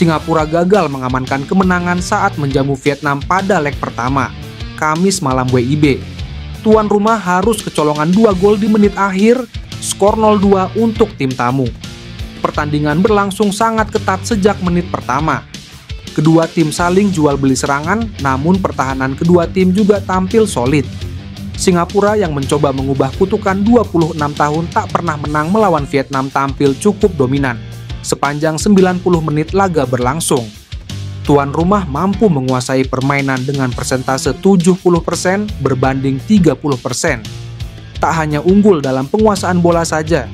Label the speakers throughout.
Speaker 1: Singapura gagal mengamankan kemenangan saat menjamu Vietnam pada leg pertama, Kamis malam WIB. Tuan rumah harus kecolongan 2 gol di menit akhir, skor 0-2 untuk tim tamu. Pertandingan berlangsung sangat ketat sejak menit pertama. Kedua tim saling jual beli serangan, namun pertahanan kedua tim juga tampil solid. Singapura yang mencoba mengubah kutukan 26 tahun tak pernah menang melawan Vietnam tampil cukup dominan sepanjang 90 menit laga berlangsung. Tuan rumah mampu menguasai permainan dengan persentase 70% berbanding 30%. Tak hanya unggul dalam penguasaan bola saja,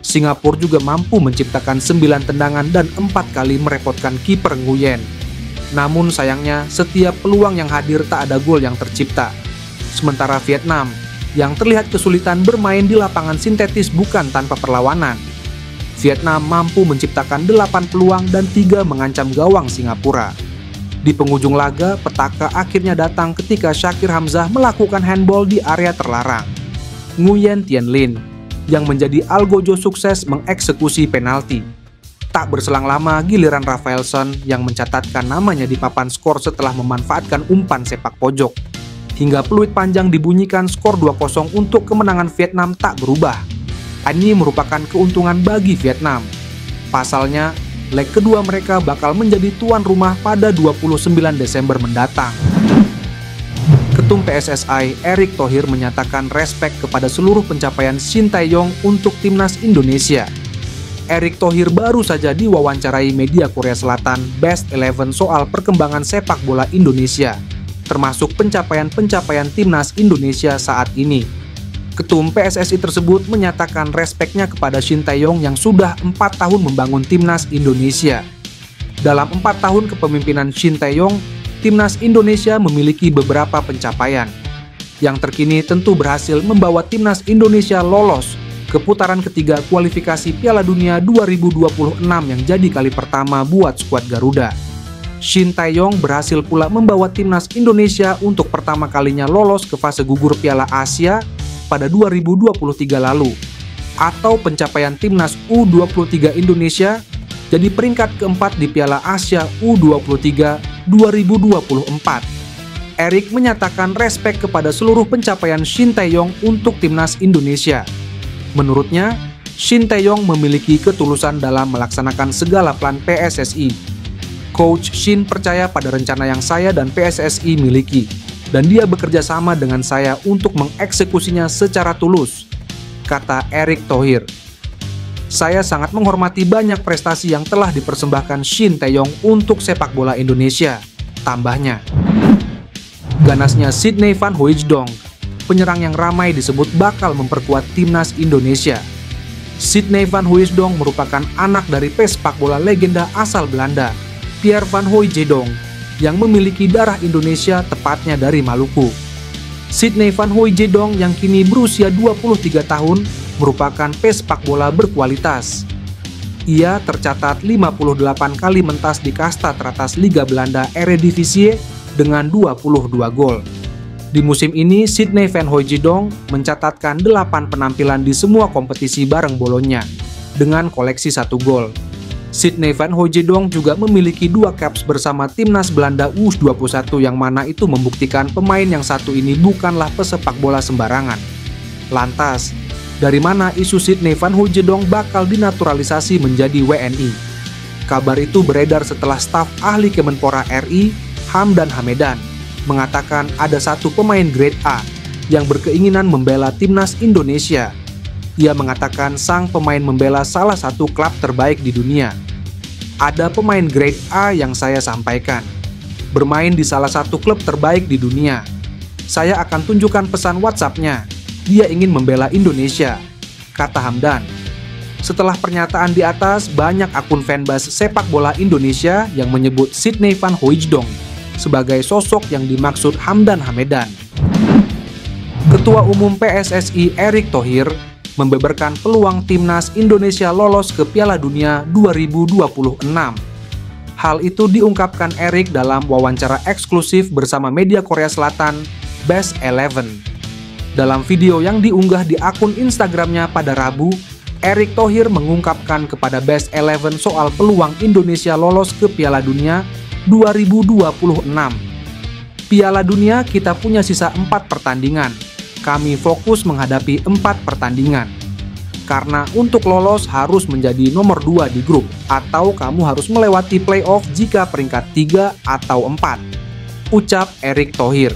Speaker 1: Singapura juga mampu menciptakan 9 tendangan dan 4 kali merepotkan kiper Nguyen. Namun sayangnya, setiap peluang yang hadir tak ada gol yang tercipta. Sementara Vietnam, yang terlihat kesulitan bermain di lapangan sintetis bukan tanpa perlawanan. Vietnam mampu menciptakan 8 peluang dan 3 mengancam gawang Singapura. Di penghujung laga, petaka akhirnya datang ketika Shakir Hamzah melakukan handball di area terlarang. Nguyen Tien Linh, yang menjadi algojo sukses mengeksekusi penalti. Tak berselang lama, giliran Rafaelson yang mencatatkan namanya di papan skor setelah memanfaatkan umpan sepak pojok. Hingga peluit panjang dibunyikan, skor 2-0 untuk kemenangan Vietnam tak berubah. Ini merupakan keuntungan bagi Vietnam. Pasalnya, leg kedua mereka bakal menjadi tuan rumah pada 29 Desember mendatang. Ketum PSSI Erick Thohir menyatakan respek kepada seluruh pencapaian Shin Tae-yong untuk timnas Indonesia. Erick Thohir baru saja diwawancarai media Korea Selatan Best 11 soal perkembangan sepak bola Indonesia, termasuk pencapaian-pencapaian timnas Indonesia saat ini. Ketum PSSI tersebut menyatakan respeknya kepada Shin Tae-yong yang sudah 4 tahun membangun timnas Indonesia. Dalam 4 tahun kepemimpinan Shin Tae-yong, timnas Indonesia memiliki beberapa pencapaian. Yang terkini tentu berhasil membawa timnas Indonesia lolos ke putaran ketiga kualifikasi Piala Dunia 2026 yang jadi kali pertama buat skuad Garuda. Shin Tae-yong berhasil pula membawa timnas Indonesia untuk pertama kalinya lolos ke fase gugur Piala Asia pada 2023 lalu, atau pencapaian timnas U23 Indonesia jadi peringkat keempat di Piala Asia U23 2024. Erick menyatakan respek kepada seluruh pencapaian Shin Tae-yong untuk timnas Indonesia. Menurutnya, Shin Tae-yong memiliki ketulusan dalam melaksanakan segala plan PSSI. Coach Shin percaya pada rencana yang saya dan PSSI miliki, dan dia bekerja sama dengan saya untuk mengeksekusinya secara tulus, kata Erick Thohir. Saya sangat menghormati banyak prestasi yang telah dipersembahkan Shin Tae-yong untuk sepak bola Indonesia, tambahnya. Ganasnya Sydney Van Hooijdonk, penyerang yang ramai disebut bakal memperkuat timnas Indonesia. Sydney Van Hooijdonk merupakan anak dari pesepak bola legenda asal Belanda, Pierre Van Hooijdonk, yang memiliki darah Indonesia, tepatnya dari Maluku. Sydney Van Hooijdonk yang kini berusia 23 tahun merupakan pesepak bola berkualitas. Ia tercatat 58 kali mentas di kasta teratas Liga Belanda Eredivisie dengan 22 gol. Di musim ini, Sydney Van Hooijdonk mencatatkan 8 penampilan di semua kompetisi bareng Bolonya dengan koleksi 1 gol. Sydney Van Hooijdonk juga memiliki 2 caps bersama timnas Belanda U21 yang mana itu membuktikan pemain yang satu ini bukanlah pesepak bola sembarangan. Lantas, dari mana isu Sydney Van Hooijdonk bakal dinaturalisasi menjadi WNI? Kabar itu beredar setelah staf ahli Kemenpora RI, Hamdan Hamedan, mengatakan ada satu pemain grade A yang berkeinginan membela timnas Indonesia. Ia mengatakan sang pemain membela salah satu klub terbaik di dunia. Ada pemain grade A yang saya sampaikan, bermain di salah satu klub terbaik di dunia. Saya akan tunjukkan pesan WhatsApp-nya. Dia ingin membela Indonesia, kata Hamdan. Setelah pernyataan di atas, banyak akun fanbase sepak bola Indonesia yang menyebut Sydney Van Hooijdonk sebagai sosok yang dimaksud Hamdan Hamedan. Ketua Umum PSSI Erick Thohir membeberkan peluang timnas Indonesia lolos ke Piala Dunia 2026. Hal itu diungkapkan Erick dalam wawancara eksklusif bersama media Korea Selatan Best 11. Dalam video yang diunggah di akun Instagramnya pada Rabu, Erick Thohir mengungkapkan kepada Best 11 soal peluang Indonesia lolos ke Piala Dunia 2026. Piala Dunia kita punya sisa 4 pertandingan. Kami fokus menghadapi 4 pertandingan. Karena untuk lolos harus menjadi nomor 2 di grup, atau kamu harus melewati playoff jika peringkat 3 atau 4. Ucap Erick Thohir.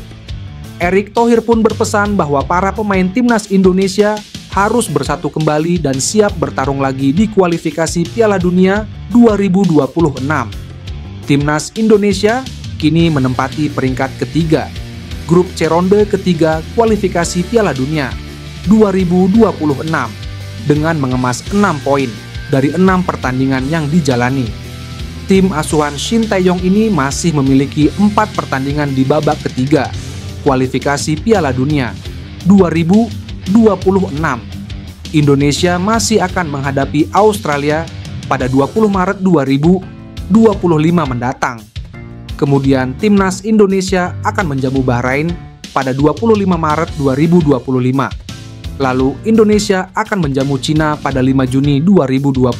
Speaker 1: Erick Thohir pun berpesan bahwa para pemain timnas Indonesia harus bersatu kembali dan siap bertarung lagi di kualifikasi Piala Dunia 2026. Timnas Indonesia kini menempati peringkat ketiga, grup C ronde ketiga kualifikasi Piala Dunia 2026 dengan mengemas 6 poin dari 6 pertandingan yang dijalani. Tim asuhan Shin Tae-yong ini masih memiliki 4 pertandingan di babak ketiga kualifikasi Piala Dunia 2026. Indonesia masih akan menghadapi Australia pada 20 Maret 2025 mendatang. Kemudian timnas Indonesia akan menjamu Bahrain pada 25 Maret 2025. Lalu Indonesia akan menjamu Cina pada 5 Juni 2025.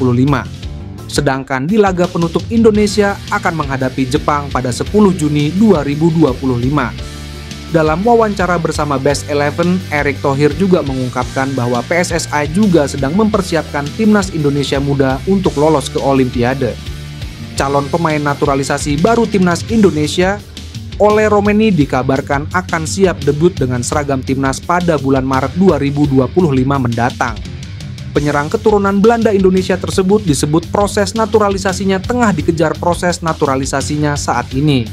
Speaker 1: Sedangkan di laga penutup Indonesia akan menghadapi Jepang pada 10 Juni 2025. Dalam wawancara bersama Best 11, Erick Thohir juga mengungkapkan bahwa PSSI juga sedang mempersiapkan timnas Indonesia muda untuk lolos ke Olimpiade. Calon pemain naturalisasi baru timnas Indonesia, Ole Romeni, dikabarkan akan siap debut dengan seragam timnas pada bulan Maret 2025 mendatang. Penyerang keturunan Belanda Indonesia tersebut disebut proses naturalisasinya tengah dikejar proses naturalisasinya saat ini.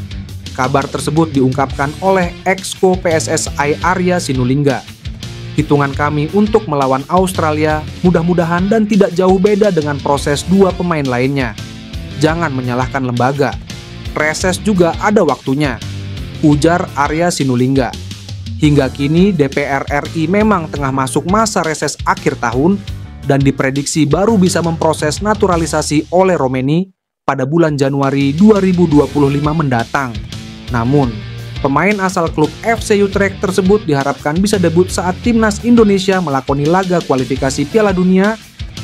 Speaker 1: Kabar tersebut diungkapkan oleh Exco PSSI Arya Sinulinga. Hitungan kami untuk melawan Australia mudah-mudahan dan tidak jauh beda dengan proses 2 pemain lainnya. Jangan menyalahkan lembaga. Reses juga ada waktunya, ujar Arya Sinulinga. Hingga kini DPR RI memang tengah masuk masa reses akhir tahun dan diprediksi baru bisa memproses naturalisasi oleh Romeni pada bulan Januari 2025 mendatang. Namun, pemain asal klub FC Utrecht tersebut diharapkan bisa debut saat timnas Indonesia melakoni laga kualifikasi Piala Dunia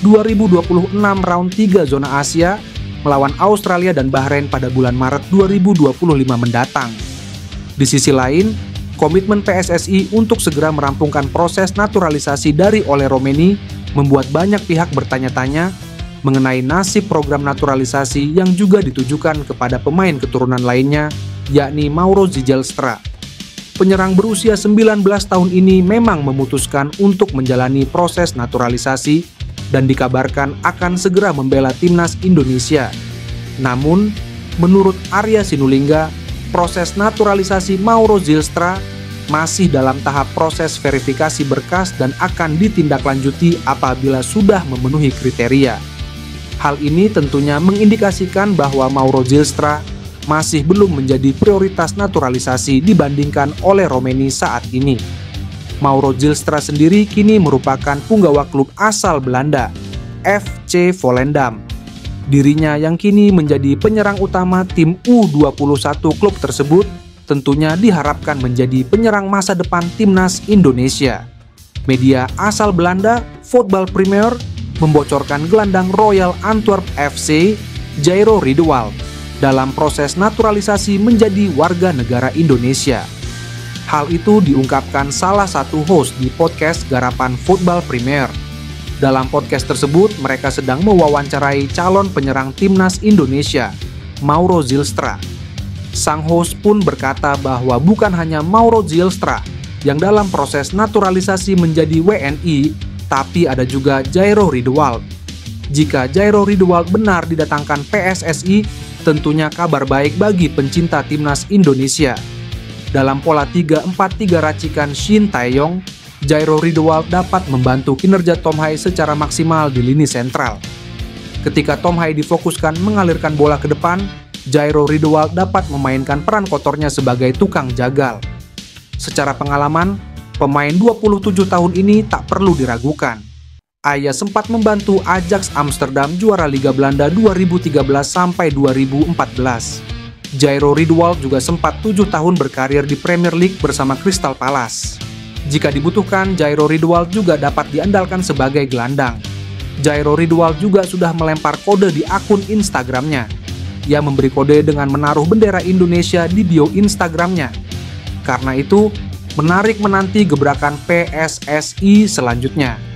Speaker 1: 2026 round 3 zona Asia melawan Australia dan Bahrain pada bulan Maret 2025 mendatang. Di sisi lain, komitmen PSSI untuk segera merampungkan proses naturalisasi dari Ole Romeni membuat banyak pihak bertanya-tanya mengenai nasib program naturalisasi yang juga ditujukan kepada pemain keturunan lainnya, yakni Mauro Zijlstra. Penyerang berusia 19 tahun ini memang memutuskan untuk menjalani proses naturalisasi dan dikabarkan akan segera membela timnas Indonesia. Namun, menurut Arya Sinulinga, proses naturalisasi Mauro Zijlstra masih dalam tahap proses verifikasi berkas dan akan ditindaklanjuti apabila sudah memenuhi kriteria. Hal ini tentunya mengindikasikan bahwa Mauro Zijlstra masih belum menjadi prioritas naturalisasi dibandingkan oleh Romeni saat ini. Mauro Zijlstra sendiri kini merupakan punggawa klub asal Belanda, FC Volendam. Dirinya yang kini menjadi penyerang utama tim U21 klub tersebut tentunya diharapkan menjadi penyerang masa depan timnas Indonesia. Media asal Belanda, Voetbal Premier, membocorkan gelandang Royal Antwerp FC, Jairo Riedewald, dalam proses naturalisasi menjadi warga negara Indonesia. Hal itu diungkapkan salah satu host di podcast garapan Voetbal Premier. Dalam podcast tersebut, mereka sedang mewawancarai calon penyerang timnas Indonesia, Mauro Zijlstra. Sang host pun berkata bahwa bukan hanya Mauro Zijlstra yang dalam proses naturalisasi menjadi WNI, tapi ada juga Jairo Riedewald. Jika Jairo Riedewald benar didatangkan PSSI, tentunya kabar baik bagi pencinta timnas Indonesia. Dalam pola 3-4-3 racikan Shin Tae-yong, Jairo Riedewald dapat membantu kinerja Tom Hae secara maksimal di lini sentral. Ketika Tom Hae difokuskan mengalirkan bola ke depan, Jairo Riedewald dapat memainkan peran kotornya sebagai tukang jagal. Secara pengalaman, pemain 27 tahun ini tak perlu diragukan. Ia sempat membantu Ajax Amsterdam juara Liga Belanda 2013 sampai 2014. Jairo Riedewald juga sempat 7 tahun berkarir di Premier League bersama Crystal Palace. Jika dibutuhkan, Jairo Riedewald juga dapat diandalkan sebagai gelandang. Jairo Ridwal juga sudah melempar kode di akun Instagramnya. Ia memberi kode dengan menaruh bendera Indonesia di bio Instagramnya. Karena itu, menarik menanti gebrakan PSSI selanjutnya.